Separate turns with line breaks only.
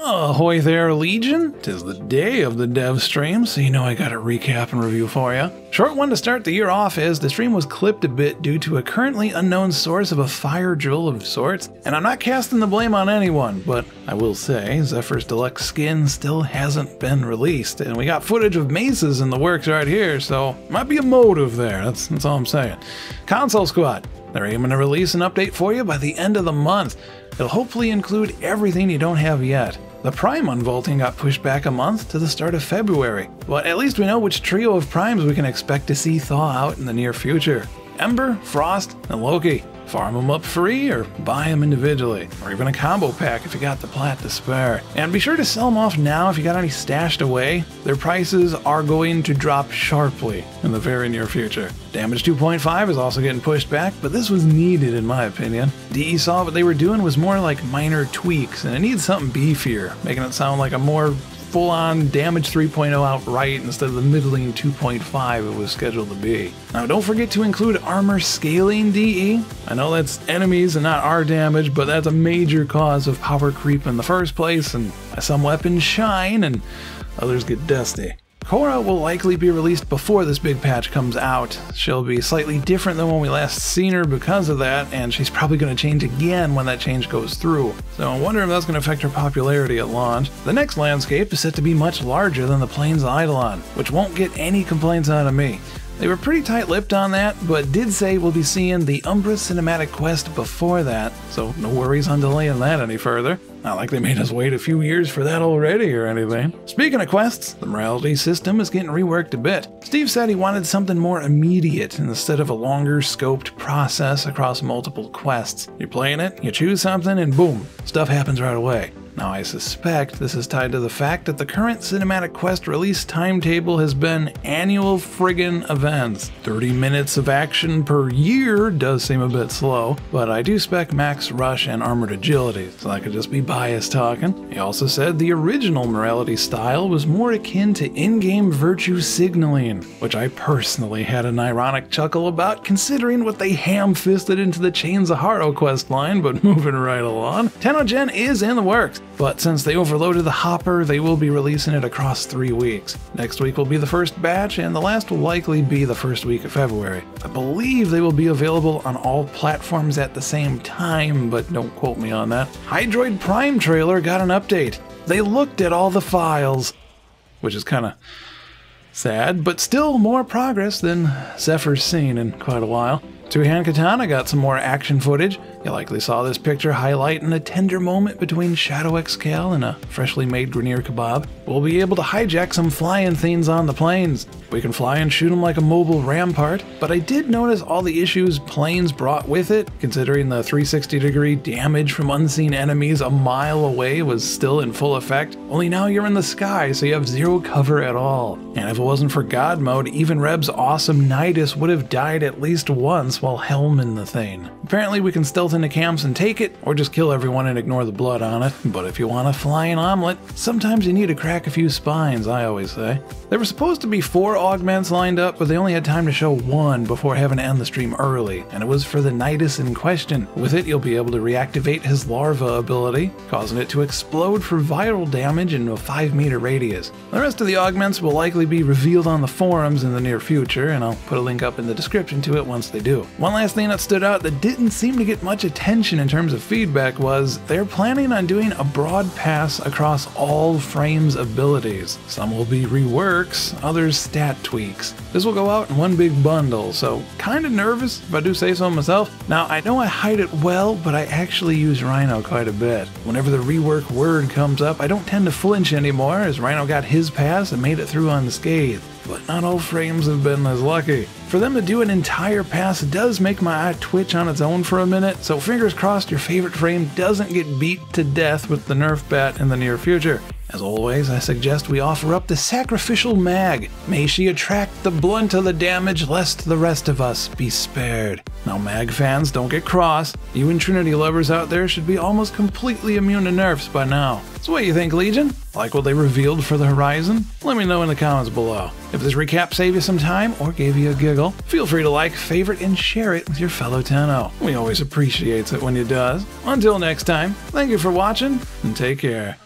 Ahoy there, Legion! 'Tis the day of the dev stream, so you know I got a recap and review for you. Short one to start the year off as the stream was clipped a bit due to a currently unknown source of a fire drill of sorts, and I'm not casting the blame on anyone, but I will say Zephyr's deluxe skin still hasn't been released, and we got footage of maces in the works right here, so might be a motive there, that's all I'm saying. Console Squad, they're aiming to release an update for you by the end of the month. It'll hopefully include everything you don't have yet. The Prime Unvaulting got pushed back a month to the start of February, but at least we know which trio of primes we can expect to see thaw out in the near future. Ember, Frost, and Loki. Farm them up free or buy them individually, or even a combo pack if you got the plat to spare. And be sure to sell them off now if you got any stashed away. Their prices are going to drop sharply in the very near future. Damage 2.5 is also getting pushed back, but this was needed in my opinion. DE saw what they were doing was more like minor tweaks, and it needs something beefier, making it sound like a more full-on damage 3.0 outright instead of the middling 2.5 it was scheduled to be. Now don't forget to include armor scaling DE. I know that's enemies and not our damage, but that's a major cause of power creep in the first place, and some weapons shine and others get dusty. Khora will likely be released before this big patch comes out. She'll be slightly different than when we last seen her because of that, and she's probably going to change again when that change goes through. So I wonder if that's going to affect her popularity at launch. The next landscape is set to be much larger than the plains of Eidolon, which won't get any complaints out of me. They were pretty tight-lipped on that, but did say we'll be seeing the Umbra cinematic quest before that, so no worries on delaying that any further. Not like they made us wait a few years for that already or anything. Speaking of quests, the morality system is getting reworked a bit. Steve said he wanted something more immediate instead of a longer scoped process across multiple quests. You're playing it, you choose something, and boom, stuff happens right away. Now I suspect this is tied to the fact that the current cinematic quest release timetable has been annual friggin' events. 30 minutes of action per year does seem a bit slow, but I do spec max rush and armored agility, so that could just be bias talking. He also said the original morality style was more akin to in-game virtue signaling, which I personally had an ironic chuckle about considering what they ham-fisted into the Chains of Haro quest line, but moving right along. TennoGen is in the works, but since they overloaded the hopper, they will be releasing it across 3 weeks. Next week will be the first batch, and the last will likely be the first week of February. I believe they will be available on all platforms at the same time, but don't quote me on that. Hydroid Prime trailer got an update. They looked at all the files, which is kinda sad, but still more progress than Zephyr's seen in quite a while. Two-Hand Katana got some more action footage. You likely saw this picture highlighting a tender moment between Shadow Xcal and a freshly made Grenier Kebab. We'll be able to hijack some flying things on the planes. We can fly and shoot them like a mobile rampart, but I did notice all the issues planes brought with it, considering the 360-degree damage from unseen enemies a mile away was still in full effect, only now you're in the sky so you have zero cover at all. And if it wasn't for God mode, even Reb's awesome Nidus would have died at least once while helming the thing. Apparently we can stealth into camps and take it, or just kill everyone and ignore the blood on it, but if you want a flying omelet, sometimes you need to crack a few spines, I always say. There were supposed to be 4 augments lined up, but they only had time to show 1 before having to end the stream early, and it was for the Nidus in question. With it, you'll be able to reactivate his larva ability, causing it to explode for viral damage in a 5-meter radius. The rest of the augments will likely be revealed on the forums in the near future, and I'll put a link up in the description to it once they do. One last thing that stood out that didn't seem to get much attention in terms of feedback was they're planning on doing a broad pass across all Frame's abilities. Some will be reworks, others stat tweaks. This will go out in one big bundle, so kinda nervous if I do say so myself. Now I know I hide it well, but I actually use Rhino quite a bit. Whenever the rework word comes up, I don't tend to flinch anymore as Rhino got his pass and made it through unscathed. But not all frames have been as lucky. For them to do an entire pass does make my eye twitch on its own for a minute, so fingers crossed your favorite frame doesn't get beat to death with the nerf bat in the near future. As always, I suggest we offer up the sacrificial mag. May she attract the blunt of the damage, lest the rest of us be spared. Now mag fans, don't get cross. You and Trinity lovers out there should be almost completely immune to nerfs by now. So what do you think, Legion? Like what they revealed for the Horizon? Let me know in the comments below. If this recap saved you some time or gave you a giggle, feel free to like, favorite, and share it with your fellow Tenno. We always appreciate it when you does. Until next time, thank you for watching, and take care.